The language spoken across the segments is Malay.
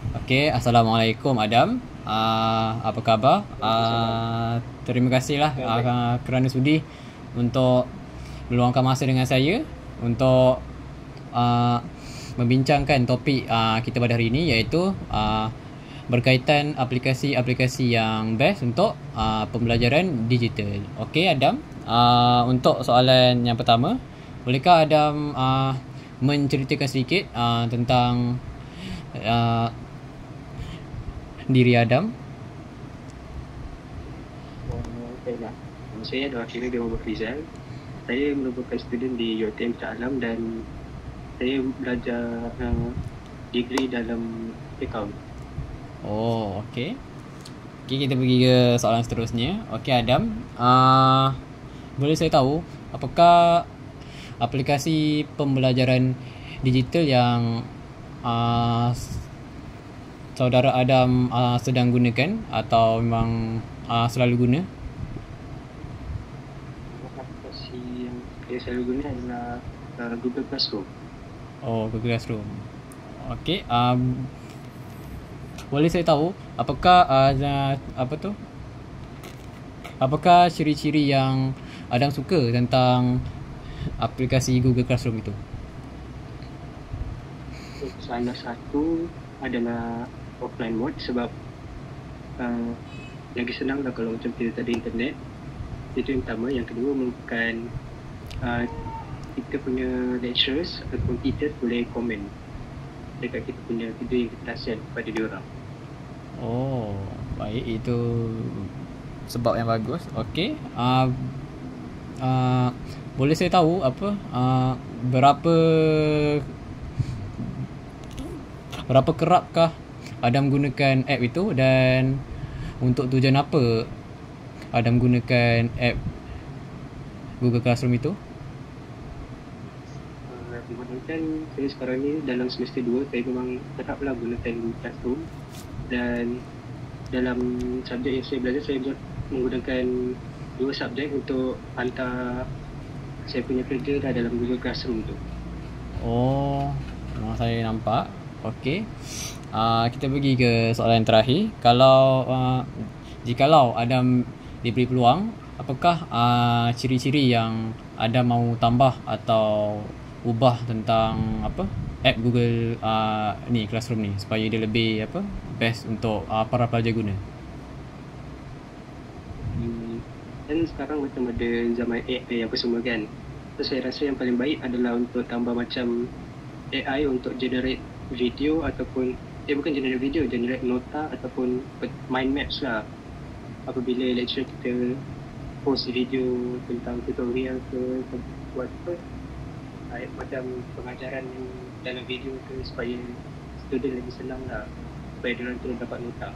Okey, Assalamualaikum Adam. Apa khabar? Waalaikumsalam. Terima kasihlah Baik. kerana sudi untuk meluangkan masa dengan saya untuk uh, membincangkan topik kita pada hari ini, iaitu berkaitan aplikasi-aplikasi yang best untuk pembelajaran digital. Okey Adam, untuk soalan yang pertama, bolehkah Adam menceritakan sedikit tentang uh, diri Adam? Baiklah. Nama saya adalah Akhirnya bin Muhammad Rizal. Saya merupakan student di UiTM Shah Alam dan saya belajar degree dalam account. Oh, okey. Okey, kita pergi ke soalan seterusnya. Okey Adam, boleh saya tahu apakah aplikasi pembelajaran digital yang uh, saudara Adam sedang gunakan atau memang selalu guna? Aplikasi yang saya selalu guna adalah Google Classroom. Oh, Google Classroom. Okey, boleh saya tahu apakah apa tu? Apakah ciri-ciri yang Adam suka tentang aplikasi Google Classroom itu? Salah satu adalah offline mode sebab uh, lagi senang lah kalau macam kita tak ada internet. Itu yang pertama. Yang kedua merupakan uh, kita punya lecturers ataupun teachers boleh komen dekat kita punya video yang kita hasil kepada diorang. Oh, baik, itu sebab yang bagus. Okey. Boleh saya tahu apa berapa berapa kerapkah Adam gunakan app itu, dan untuk tujuan apa Adam gunakan app Google Classroom itu? Kemudian saya sekarang ni dalam semester 2, saya memang tetaplah gunakan Google Classroom, dan dalam subjek yang saya belajar, saya menggunakan 2 subjek untuk hantar saya punya kerja dah dalam Google Classroom tu. Oh, memang saya nampak. Okey. Kita pergi ke soalan terakhir. Kalau jikalau Adam diberi peluang, apakah ciri-ciri yang Adam mahu tambah atau ubah tentang apa app Google ni Classroom ni, supaya dia lebih apa best untuk para pelajar guna? Dan sekarang macam ada zaman AI apa semua kan. So saya rasa yang paling baik adalah untuk tambah macam AI untuk generate video ataupun bukan generate video, generate nota ataupun mind maps lah. Apabila lecturer kita post video tentang tutorial ke buat apa, macam pengajaran yang dalam video tu, supaya student lebih senang lah, supaya diorang tu dapat nota.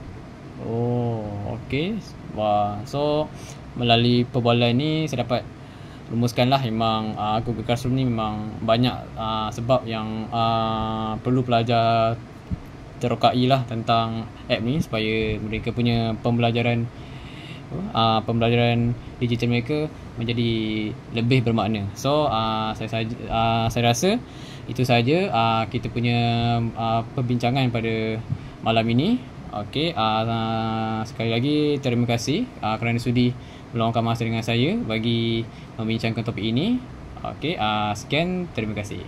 Oh, okey. Wah, so melalui perbualan ni saya dapat rumuskanlah memang Google Classroom ni memang banyak sebab yang perlu pelajar terokai lah tentang app ni, supaya mereka punya pembelajaran digital mereka menjadi lebih bermakna. So saya rasa itu saja kita punya perbincangan pada malam ini. Okey, sekali lagi terima kasih kerana sudi meluangkan masa dengan saya bagi membincangkan topik ini. Okey, sekian, terima kasih.